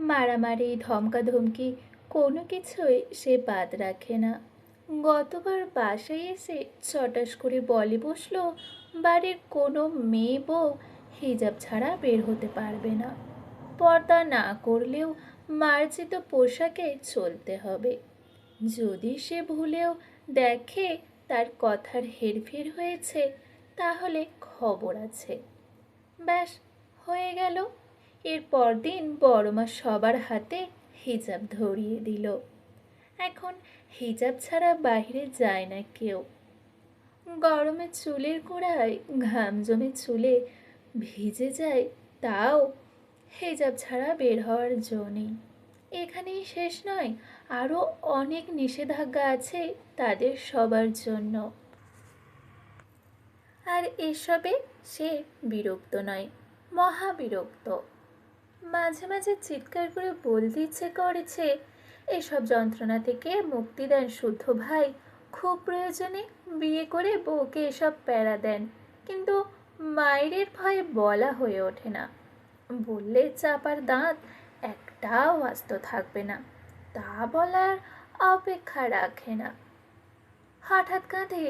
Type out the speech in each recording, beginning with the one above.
মারামারি ধমকাধমকি কোনো কিছুই সে বাদ রাখে না। গতবার বাসায় এসে চটাস করে বলে বসলো বাড়ির কোনো মেয়ে বউ হিজাব ছাড়া বের হতে পারবে না, পর্দা না করলেও মার্জিত পোশাকে চলতে হবে। যদি সে ভুলেও দেখে তার কথার হেরফের হয়েছে তাহলে খবর আছে। ব্যাস, হয়ে গেল। এর পরদিন বড়মা সবার হাতে হিজাব ধরিয়ে দিল। এখন হিজাব ছাড়া বাইরে যায় না কেউ। গরমে চুলের গোড়ায় ঘাম জমে চুলে ভিজে যায়, তাও হিজাব ছাড়া বের হওয়ার জো নেই। এখানেই শেষ নয়, আরও অনেক নিষেধাজ্ঞা আছে তাদের সবার জন্য। আর এসবে সে বিরক্ত নয়, মহা বিরক্ত। মাঝে মাঝে চিৎকার করে বলতে ইচ্ছে করেছে, এসব যন্ত্রণা থেকে মুক্তি দেন শুদ্ধ ভাই, খুব প্রয়োজনে বিয়ে করে বউকে এসব প্যারা দেন। কিন্তু মায়ের ভয়ে বলা হয়ে ওঠে না। বললে চাপার দাঁত একটাও আস্ত থাকবে না, তা বলার অপেক্ষা রাখে না। হঠাৎ কাঁধে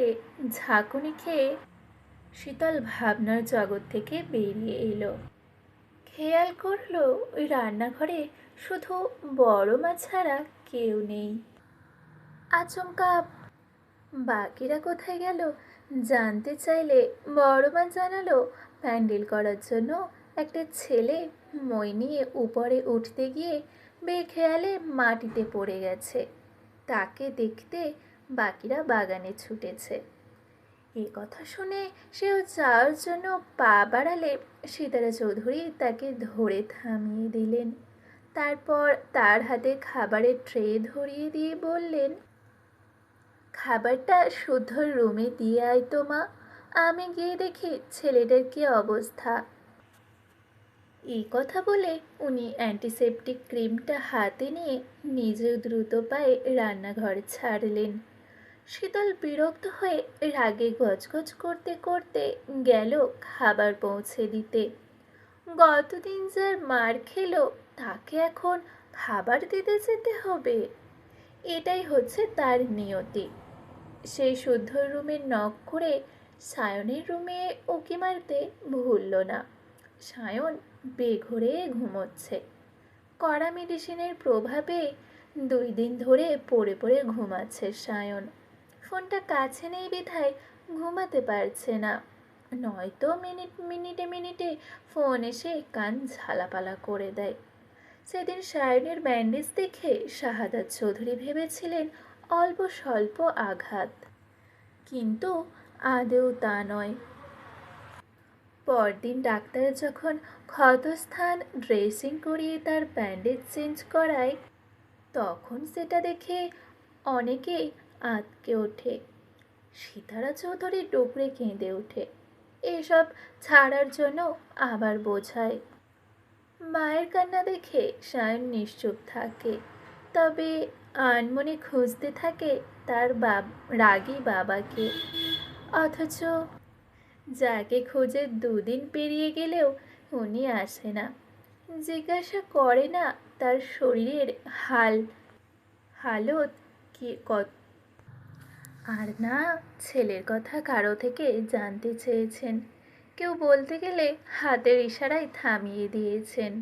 ঝাঁকুনি খেয়ে শীতল ভাবনার জগৎ থেকে বেরিয়ে এলো। খেয়াল করলো ওই রান্নাঘরে শুধু বড় মা ছাড়া কেউ নেই। আচমকা বাকিরা কোথায় গেল জানতে চাইলে বড় মা জানালো, প্যান্ডেল করার জন্য একটা ছেলে মই নিয়ে উপরে উঠতে গিয়ে বেখেয়ালে মাটিতে পড়ে গেছে। তাকে দেখতে বাকিরা বাগানে ছুটেছে। এ কথা শুনে সেও যাওয়ার জন্য পা বাড়ালে সীতারা চৌধুরী তাকে ধরে থামিয়ে দিলেন। তারপর তার হাতে খাবারের ট্রে ধরিয়ে দিয়ে বললেন, খাবারটা শুদ্ধ রুমে দিয়ে আয় তো মা, আমি গিয়ে দেখি ছেলেটার কী অবস্থা। এই কথা বলে উনি অ্যান্টিসেপটিক ক্রিমটা হাতে নিয়ে নিজেও দ্রুত পায়ে রান্নাঘর ছাড়লেন। শীতল বিরক্ত হয়ে রাগে গজগজ করতে করতে গেল খাবার পৌঁছে দিতে। গতদিন যার মার খেলো তাকে এখন খাবার দিতে যেতে হবে, এটাই হচ্ছে তার নিয়তি। সেই শুদ্ধ রুমে নক করে সায়নের রুমে উঁকি মারতে ভুলল না। সায়ন বেঘোরে ঘুমোচ্ছে। কড়া মেডিসিনের প্রভাবে 2 দিন ধরে পড়ে পড়ে ঘুমাচ্ছে সায়ন। ফোনটা কাছে নেই বিধায় ঘুমাতে পারছে না, নয়তো মিনিটে মিনিটে ফোন এসে কান ঝালাপালা করে দেয়। সেদিন সায়নের ব্যান্ডেজ দেখে শাহাদাত চৌধুরী ভেবেছিলেন অল্প স্বল্প আঘাত, কিন্তু আদৌ তা নয়। পরদিন ডাক্তার যখন ক্ষতস্থান ড্রেসিং করিয়ে তার ব্যান্ডেজ চেঞ্জ করায় তখন সেটা দেখে অনেকেই আঁতকে ওঠে। সীতারা চৌধুরী ডুকরে কেঁদে ওঠে। এসব ছাড়ার জন্য আবার বোঝায়। মায়ের কান্না দেখে সায়ন নিশ্চুপ থাকে, তবে আনমনে খুঁজতে থাকে তার রাগী বাবাকে। অথচ যাকে খুঁজে 2 দিন পেরিয়ে গেলেও উনি আসে না, জিজ্ঞাসা করে না তার শরীরের হালত কি কত, আর না ছেলের কথা কারো থেকে জানতে চেয়েছেন। কেউ বলতে গেলে হাতের ইশারায় থামিয়ে দিয়েছেন।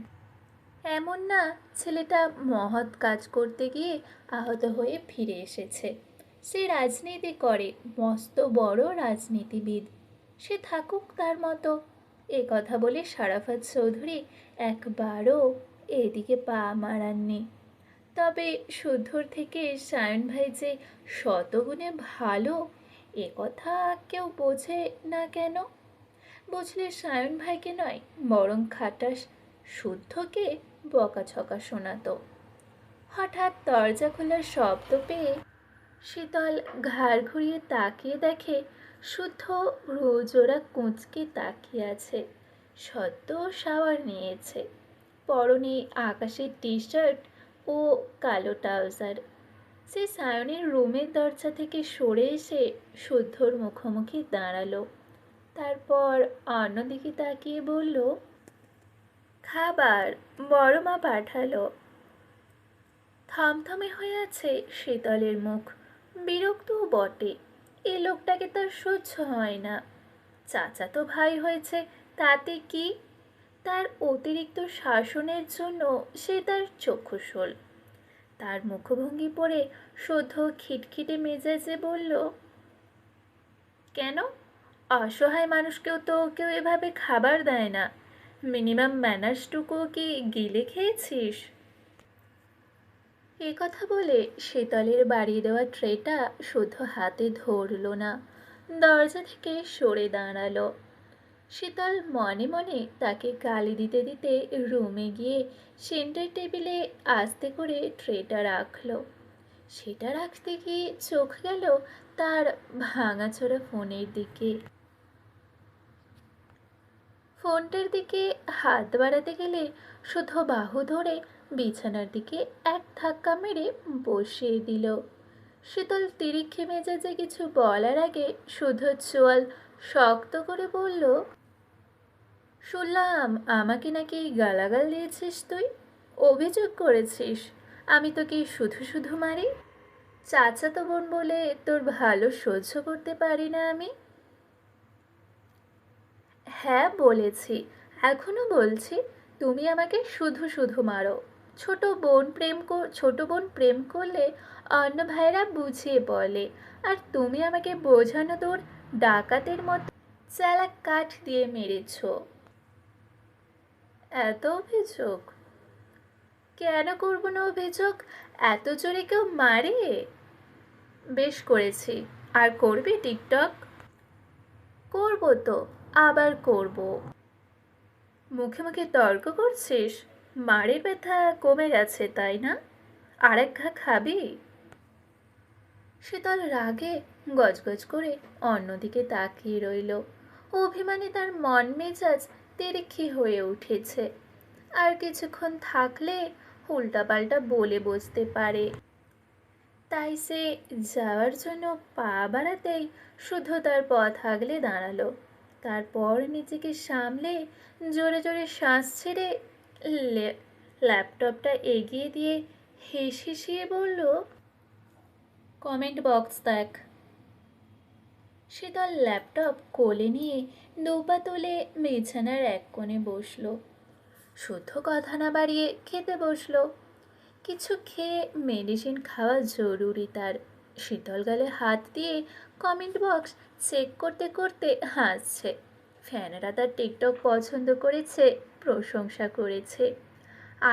এমন না ছেলেটা মহৎ কাজ করতে গিয়ে আহত হয়ে ফিরে এসেছে। সে রাজনীতি করে, মস্ত বড় রাজনীতিবিদ, সে থাকুক তার মতো। এ কথা বলে সারাফাত চৌধুরী একবারও এদিকে পা মারাননি। তবে শুদ্ধর থেকে সায়ন ভাই যে শতগুণে ভালো এ কথা কেউ বোঝে না কেন? বুঝলে সায়ন ভাইকে নয়, বরং খাটাস শুদ্ধকে বকাঝকা শোনাতো। হঠাৎ দরজা খোলার শব্দ পেয়ে শীতল ঘাড় ঘুরিয়ে তাকিয়ে দেখে শুদ্ধ রোজোরা কুঁচকে তাকিয়ে আছে। সদ্য শাওয়ার নিয়েছে, পরনে আকাশের টি শার্ট ও কালো ট্রাউজার। সে সায়নের রুমের দরজা থেকে সরে এসে শুদ্ধর মুখোমুখি দাঁড়ালো। তারপর অন্যদিকে তাকিয়ে বলল, খাবার বড় মা পাঠালো। থমথমে হয়ে আছে শীতলের মুখ। বিরক্তও বটে। এ লোকটাকে তার সহ্য হয় না। চাচাতো ভাই হয়েছে, তাতে কি? তার অতিরিক্ত শাসনের জন্য সে তার চক্ষুশূল। তার মুখভঙ্গি পড়ে শুদ্ধ খিটখিটে মেজাজে বলল, কেন? অসহায় মানুষকেও তো কেউ এভাবে খাবার দেয় না। মিনিমাম ম্যানার্সটুকুও কি গিলে খেয়েছিস? এ কথা বলে শীতলের বাড়িয়ে দেওয়া ট্রেটা শুদ্ধ হাতে ধরল না, দরজা থেকে সরে দাঁড়ালো। শীতল মনে মনে তাকে গালি দিতে দিতে রুমে গিয়ে সেন্টার টেবিলে আস্তে করে ট্রেটা রাখলো। সেটা রাখতে গিয়ে চোখ গেল তার ভাঙাচোরা ফোনের দিকে। ফোনটার দিকে হাত বাড়াতে গেলে শুধু বাহু ধরে বিছানার দিকে এক ধাক্কা মেরে বসিয়ে দিল। শীতল তিরিক্ষে মেজাজে কিছু বলার আগে শুধু চোয়াল শক্ত করে বলল, শুনলাম আমাকে নাকি গালাগাল দিয়েছিস তুই, অভিযোগ করেছিস আমি তোকে শুধু শুধু মারি। চাচাতো বোন বলে তোর ভালো সহ্য করতে পারি না আমি? হ্যাঁ বলেছি, এখনো বলছি, তুমি আমাকে শুধু শুধু মারো। ছোট বোন প্রেম করলে অন্য ভাইরা বুঝিয়ে বলে, আর তুমি আমাকে বোঝানো দূর, ডাকাতের মতো চালাক কাঠ দিয়ে মেরেছ। এত অভিযোগ? কেন করবো না অভিযোগ? এত জোরে কেউ মারে? বেশ করেছি। আর করবি টিকটক? করবো তো, আবার করব। মুখে মুখে তর্ক করছিস? মাড়ের ব্যথা কমে গেছে তাই না? আরেক ঘা খাবি? শীতল রাগে গজগজ করে অন্যদিকে তাকিয়ে রইল। অভিমানে তার মন মেজাজ তেরেখি হয়ে উঠেছে। আর কিছুক্ষণ থাকলে উল্টাপাল্টা বলে বসতে পারে। তাই সে যাওয়ার জন্য পা বাড়াতেই শুধু তার পথ আগলে দাঁড়ালো। তারপর নিজেকে সামলে জোরে জোরে শ্বাস ছেড়ে ল্যাপটপটা এগিয়ে দিয়ে হেসে বলল, কমেন্ট বক্স দেখ। শীতল ল্যাপটপ কোলে নিয়ে দুপা তুলে বিছানার এক কোণে বসলো। শুদ্ধ কথা না বাড়িয়ে খেতে বসলো। কিছু খেয়ে মেডিসিন খাওয়া জরুরি তার। শীতল গালে হাত দিয়ে কমেন্ট বক্স চেক করতে করতে হাসছে। ফ্যানেরা তার টিকটক পছন্দ করেছে, প্রশংসা করেছে।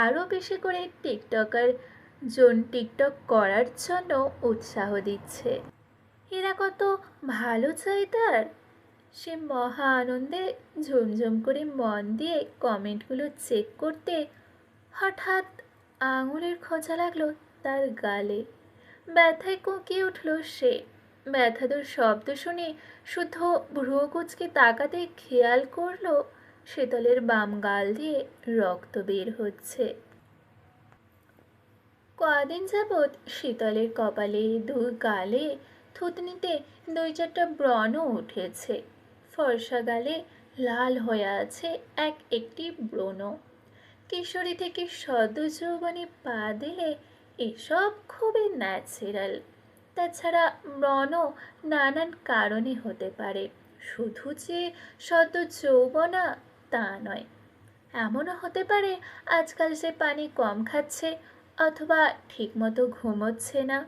আরও বেশি করে টিকটক করার জন্য উৎসাহ দিচ্ছে। এরা কত ভালো চায় তার। সে মহা আনন্দে ঝুমঝুম করে মন দিয়ে কমেন্টগুলো চেক করতে হঠাৎ আঙুলের খোঁচা লাগলো তার গালে। ব্যথায় কুঁকিয়ে উঠল সে। ব্যথাদুর শব্দ শুনে শুধু ভ্রু কুঁচকে তাকাতে খেয়াল করলো শীতলের বাম গাল দিয়ে রক্ত বের হচ্ছে। কদিন যাবৎ শীতলের কপালে দুই গালে থুতনিতে 2-4টা ব্রণও উঠেছে। ফর্সা গালে লাল হয়ে আছে একটি ব্রণ। কিশোরী থেকে সদ্য যৌবনে পা দিলে এসব খুবই ন্যাচারাল। তাছাড়া ব্রণ নানান কারণে হতে পারে, শুধু যে সদ্য যৌবনা তা নয়। এমনও হতে পারে আজকাল সে পানি কম খাচ্ছে, অথবা ঠিকমতো ঘুমোচ্ছে না।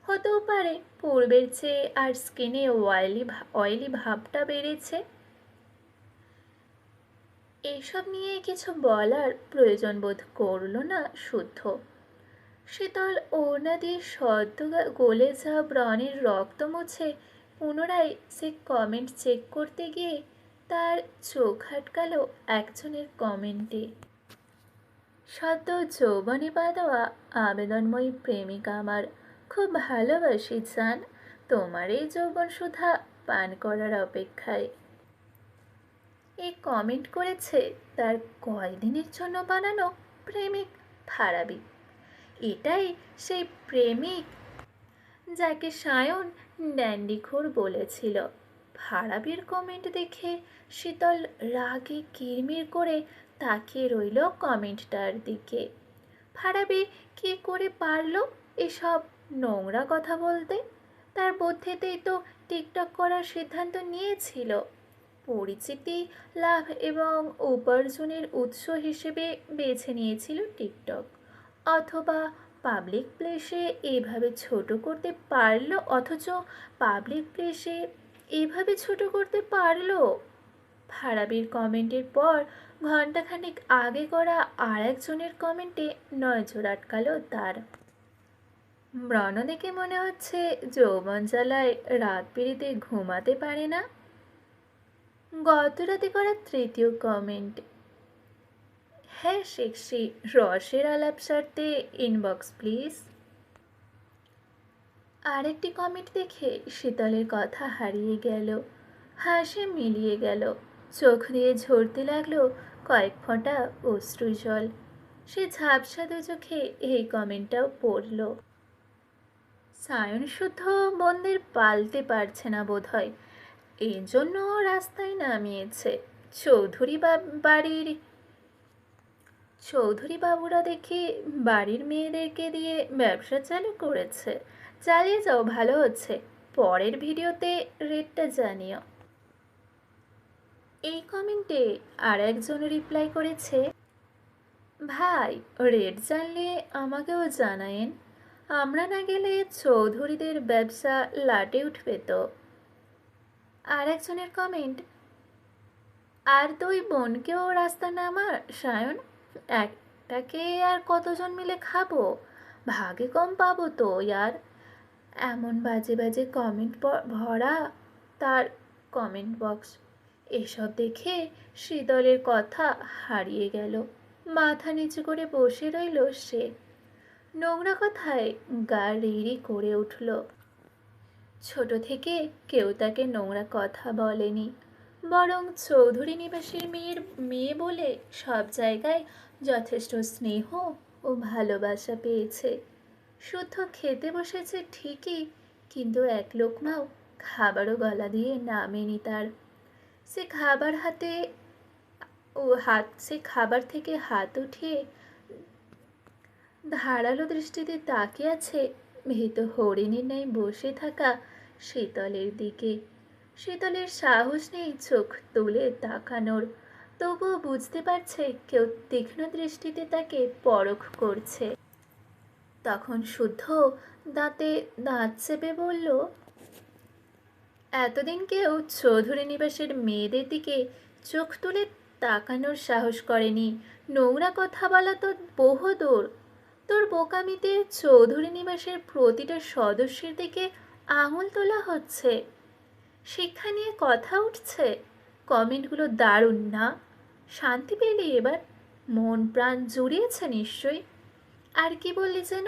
হতেও পারে পূর্বের চেয়ে আর স্কিনে অয়েলি ভাবটা বেড়েছে। এইসব নিয়ে কিছু বলার প্রয়োজন বোধ করল না শুদ্ধ। শীতল ওড়না দিয়ে সদ্য গলে যাওয়া ব্রণের রক্ত মুছে পুনরায় সে কমেন্ট চেক করতে গিয়ে তার চোখ আটকালো একজনের কমেন্টে। সদ্য যৌবনে পা দেওয়া আবেদনময়ী প্রেমিকা আমার, খুব ভালোবাসি জান, তোমার এই যৌবন সুধা পান করার অপেক্ষায়। এই কমেন্ট করেছে তার কয়দিনের জন্য বানানো প্রেমিক ফারাবি। এটাই সেই প্রেমিক যাকে সায়ন ড্যান্ডিখোর বলেছিল। ফারাবির কমেন্ট দেখে শীতল রাগে কিরমির করে তাকিয়ে রইল কমেন্টটার দিকে। ফারাবি কী করে পারলো এসব নোংরা কথা বলতে? তার বুদ্ধিতেই তো টিকটক করার সিদ্ধান্ত নিয়েছিল। পরিচিতি লাভ এবং উপার্জনের উৎস হিসেবে বেছে নিয়েছিল টিকটক। অথবা পাবলিক প্লেসে এভাবে ছোট করতে পারলো, অথচ পাবলিক প্লেসে এভাবে ছোট করতে পারলো। ফারাবির কমেন্টের পর ঘণ্টাখানেক আগে করা আর একজনের কমেন্টে নজর আটকালো তার। ব্রণ দেখে মনে হচ্ছে যৌবন জ্বালায় রাত পেরিতে ঘুমাতে পারে না। গত রাতে করা তৃতীয় কমেন্ট, হ্যাঁ সেক্সি, রসের আলাপ সারতে ইনবক্স প্লিজ। আরেকটি কমেন্ট দেখে শীতলের কথা হারিয়ে গেল, হাসি মিলিয়ে গেল, চোখ দিয়ে ঝরতে লাগলো কয়েক ফোঁটা অশ্রু জল। সে ঝাপসা দু চোখে এই কমেন্টটাও পড়ল। সায়ন শুদ্ধ বন্দের পালতে পারছে না বোধহয়, এই জন্য রাস্তায় নামিয়েছে। চৌধুরী বাবুরা দেখি বাড়ির মেয়েদেরকে দিয়ে ব্যবসা চালু করেছে। চালিয়ে যাও, ভালো হচ্ছে। পরের ভিডিওতে রেটটা জানিও। এই কমেন্টে আর একজন রিপ্লাই করেছে, ভাই রেট জানলে আমাকেও জানায়েন, আমরা না গেলে চৌধুরীদের ব্যবসা লাটে উঠবে তো। আর একজনের কমেন্ট, আর দুই বোনকেও রাস্তা নামা সায়ন, একটাকে আর কতজন মিলে খাবো, ভাগে কম পাবো তো ইয়ার। এমন বাজে বাজে কমেন্ট ভরা তার কমেন্ট বক্স। এসব দেখে শীতলের কথা হারিয়ে গেল। মাথা নিচু করে বসে রইল সে। নোংরা কথায় গা রিরি করে উঠল। ছোট থেকে কেউ তাকে নোংরা কথা বলেনি, বরং চৌধুরী নিবাসের মেয়ে বলে সব জায়গায় যথেষ্ট স্নেহ ও ভালোবাসা পেয়েছে। শুদ্ধ খেতে বসেছে ঠিকই, কিন্তু এক লোকমাও খাবারও গলা দিয়ে নামেনি তার। সে খাবার থেকে হাত উঠিয়ে ধারালো দৃষ্টিতে তাকিয়ে আছে ভীত হরিণীর ন্যায় বসে থাকা শীতলের দিকে। শীতলের সাহস নেই চোখ তুলে তাকানোর, তবুও বুঝতে পারছে কেউ তীক্ষ্ণ দৃষ্টিতে তাকে পরখ করছে। তখন শুদ্ধ দাঁতে দাঁত চেপে বলল, এতদিন কেউ চৌধুরী নিবাসের মেয়েদের দিকে চোখ তুলে তাকানোর সাহস করেনি। নোংরা কথা বলা তো বহুদূর, তোর বোকামিতে চৌধুরী নিবাসের প্রতিটা সদস্যের দিকে আঙুল তোলা হচ্ছে, শিক্ষা নিয়ে কথা উঠছে। কমেন্টগুলো দারুণ না? শান্তি পেলি এবার? মন প্রাণ জুড়িয়েছে নিশ্চয়ই। আর কি বললি যেন,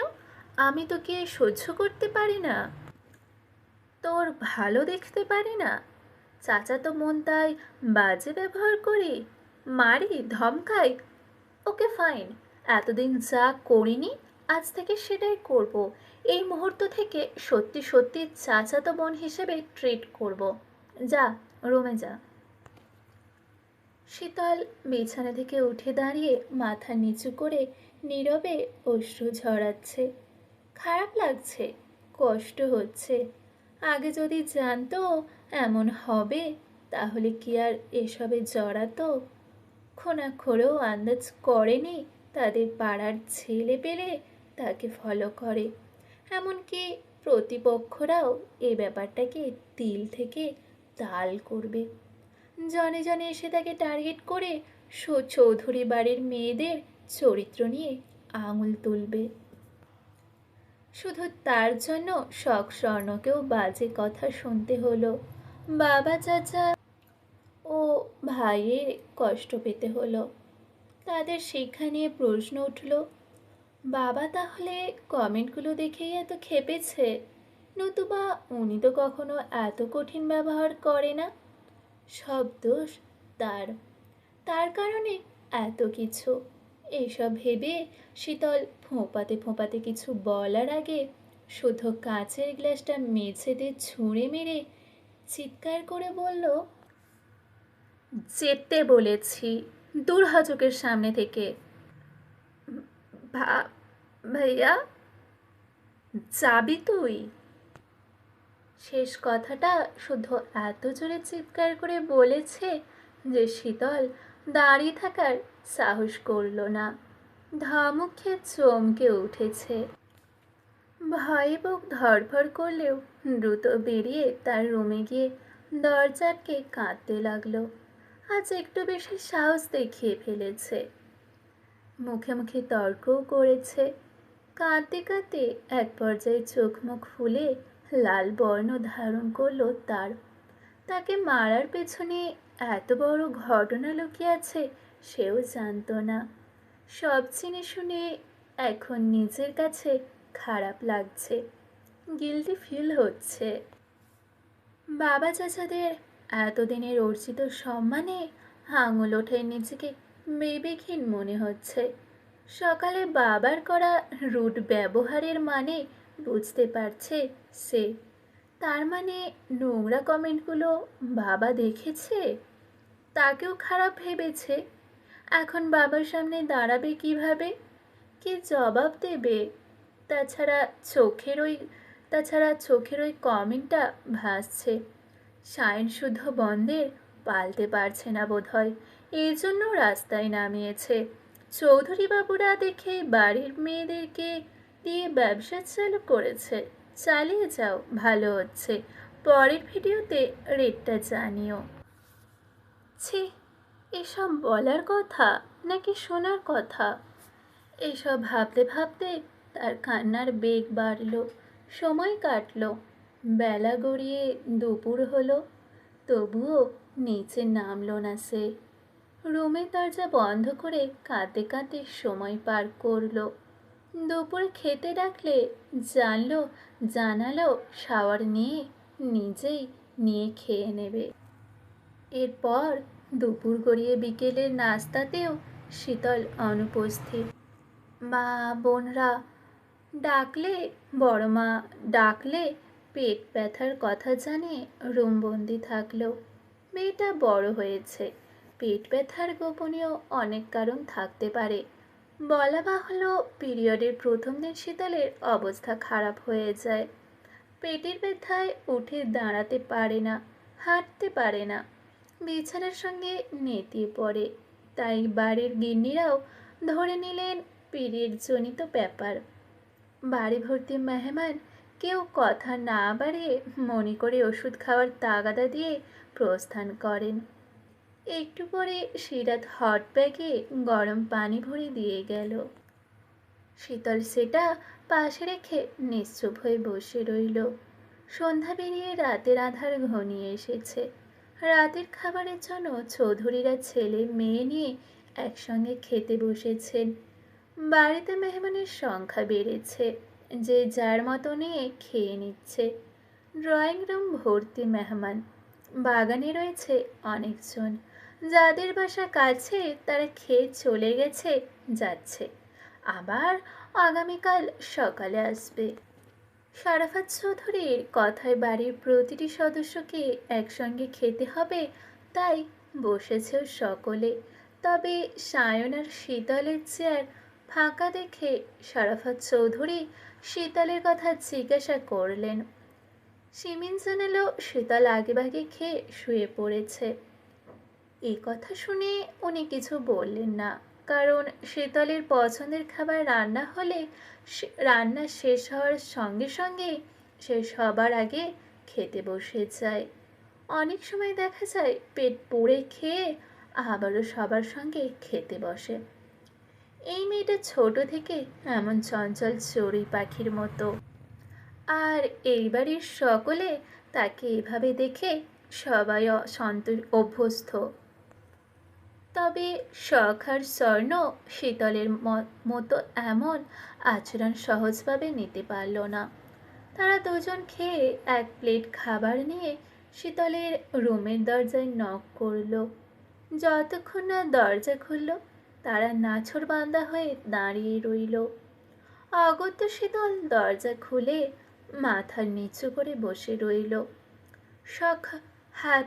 আমি তোকে সহ্য করতে পারি না, তোর ভালো দেখতে পারি না, চাচাতো মন তাই বাজে ব্যবহার করি, মারি, ধমকাই। ওকে ফাইন, এতদিন যা করিনি আজ থেকে সেটাই করব। এই মুহূর্ত থেকে সত্যি সত্যি চাচাতো বোন হিসেবে ট্রিট করব। যা, রুমে যা। শীতল বিছানা থেকে উঠে দাঁড়িয়ে মাথা নিচু করে নীরবে অশ্রু ঝরাচ্ছে। খারাপ লাগছে, কষ্ট হচ্ছে। আগে যদি জানতো এমন হবে তাহলে কি আর এসবে জড়াতো? খোনাখোরেও আন্দাজ করেনি তাদের পাড়ার ছেলে পেলে তাকে ফলো করে। এমনকি প্রতিপক্ষরাও এই ব্যাপারটাকে তিল থেকে তাল করবে। জনে জনে এসে তাকে টার্গেট করে চৌধুরী বাড়ির মেয়েদের চরিত্র নিয়ে আঙুল তুলবে। শুধু তার জন্য শখ স্বর্ণকেও বাজে কথা শুনতে হলো, বাবা চাচা ও ভাইয়ের কষ্ট পেতে হলো। তাদের শিক্ষা নিয়ে প্রশ্ন উঠল, বাবা তাহলে কমেন্টগুলো দেখেই এত খেপেছে, নতুবা উনি তো কখনো এত কঠিন ব্যবহার করে না। সব দোষ তার, তার কারণে এত কিছু। এইসব ভেবে শীতল ফোঁপাতে ফোঁপাতে কিছু বলার আগে শুধু কাঁচের গ্লাসটা মেঝেতে ছুঁড়ে মেরে চিৎকার করে বলল, যেতে বলেছি, দূর হ চোখের সামনে থেকে। ভা ভাইয়া, যাবি তুই? শেষ কথাটা শুধু এত জোরে চিৎকার করে বলেছে যে শীতল দাঁড়িয়ে থাকার সাহস করল না। ধমক খেয়ে চমকে উঠেছে। ভয়ে বুক ধড়ফড় করলেও দ্রুত বেরিয়ে তার রুমে গিয়ে দরজা আটকে কাঁদতে লাগলো। আজ একটু বেশি সাহস দেখিয়ে ফেলেছে। মুখে মুখে তর্কও করেছে। কাঁদতে কাঁদতে এক পর্যায়ে চোখ মুখ ফুলে লাল বর্ণ ধারণ করলো তার। তাকে মারার পেছনে এত বড় ঘটনা লুকিয়ে আছে সেও জানতো না। সব চিনে শুনে এখন নিজের কাছে খারাপ লাগছে, গিল্টি ফিল হচ্ছে। বাবা চাচাদের এতদিনের অর্জিত সম্মানে আঙুল ওঠে নিজেকে বিবেকহীন মনে হচ্ছে। সকালে বাবার করা রুড ব্যবহারের মানে বুঝতে পারছে সে। তার মানে নোংরা কমেন্টগুলো বাবা দেখেছে, তাকেও খারাপ ভেবেছে। এখন বাবার সামনে দাঁড়াবে কিভাবে, কি জবাব দেবে? তাছাড়া চোখের ওই তাছাড়া চোখের ওই কমেন্টটা ভাসছে। সায়ন শুদ্ধ বন্ধের পালতে পারছে না বোধহয়, এই জন্য রাস্তায় নামিয়েছে। চৌধুরী বাবুরা দেখে বাড়ির মেয়েদেরকে দিয়ে ব্যবসা চালু করেছে। চালিয়ে যাও, ভালো হচ্ছে। পরের ভিডিওতে রেটটা জানিও। ছি, এসব বলার কথা নাকি শোনার কথা? এসব ভাবতে ভাবতে তার কান্নার বেগ বাড়ল। সময় কাটল, বেলা গড়িয়ে দুপুর হলো, তবুও নিচে নামলো না সে। রুমের দরজা বন্ধ করে কাঁদতে কাঁদতে সময় পার করলো। দুপুরে খেতে ডাকলে জানালো শাওয়ার নিয়ে নিজেই নিয়ে খেয়ে নেবে। এরপর দুপুর গড়িয়ে বিকেলের নাস্তাতেও শীতল অনুপস্থিত। মা বোনরা ডাকলে বড় মা ডাকলে পেট ব্যথার কথা জানিয়ে রুমবন্দি থাকলো। মেয়েটা বড় হয়েছে, পেট ব্যথার গোপনীয় অনেক কারণ থাকতে পারে। বলা বাহুল্য, পিরিয়ডের প্রথম দিন শীতলের অবস্থা খারাপ হয়ে যায়। পেটের ব্যথায় উঠে দাঁড়াতে পারে না, হাঁটতে পারে না, বিছানার সঙ্গে নেতিয়ে পড়ে। তাই বাড়ির গিন্নিরাও ধরে নিলেন পিরিয়ড জনিত ব্যাপার। বাড়ি ভর্তি মেহমান, কেউ কথা না বাড়িয়ে মনে করে ওষুধ খাওয়ার তাগাদা দিয়ে প্রস্থান করেন। একটু পরে সিরাত হট ব্যাগে গরম পানি ভরে দিয়ে গেল। শীতল সেটা পাশে রেখে নিশ্চুপ হয়ে বসে রইল। সন্ধ্যা পেরিয়ে রাতের আধার ঘনিয়ে এসেছে। রাতের খাবারের জন্য চৌধুরীরা ছেলে মেয়ে নিয়ে একসঙ্গে খেতে বসেছেন। বাড়িতে মেহমানের সংখ্যা বেড়েছে, যে যার মতো নিয়ে খেয়ে নিচ্ছে। ড্রয়িং রুম ভর্তি মেহমান। বাগানে রয়েছে অনেকজন, যাদের বাসা কাছে তারা খেয়ে চলে গেছে, যাচ্ছে, আবার আগামীকাল সকালে আসবে। শারাফাত চৌধুরীর কথায় বাড়ির প্রতিটি সদস্যকে একসঙ্গে খেতে হবে, তাই বসেছে সকলে। তবে সায়ন আর শীতলের চেয়ার ফাঁকা দেখে শারাফাত চৌধুরী শীতলের কথা জিজ্ঞাসা করলেন। সিমিন জানালো শীতল আগেভাগে খেয়ে শুয়ে পড়েছে। এই কথা শুনে উনি কিছু বললেন না, কারণ শীতলের পছন্দের খাবার রান্না হলে রান্না শেষ হওয়ার সঙ্গে সঙ্গে সে সবার আগে খেতে বসে যায়। অনেক সময় দেখা যায় পেট পুড়ে খেয়ে আবারও সবার সঙ্গে খেতে বসে। এই মেয়েটা ছোট থেকে এমন চঞ্চল চড়ুই পাখির মতো, আর এই বাড়ির সকলে তাকে এভাবে দেখে সবাই অভ্যস্ত। তবে শখ আর স্বর্ণ শীতলের মতো এমন আচরণ সহজভাবে নিতে পারল না। তারা দুজন খেয়ে এক প্লেট খাবার নিয়ে শীতলের রুমের দরজায় নক করল। যতক্ষণ না দরজা খুলল, তারা নাছোড়বান্দা হয়ে দাঁড়িয়ে রইল। অগত্যা শীতল দরজা খুলে মাথা নিচু করে বসে রইল। শখ হাত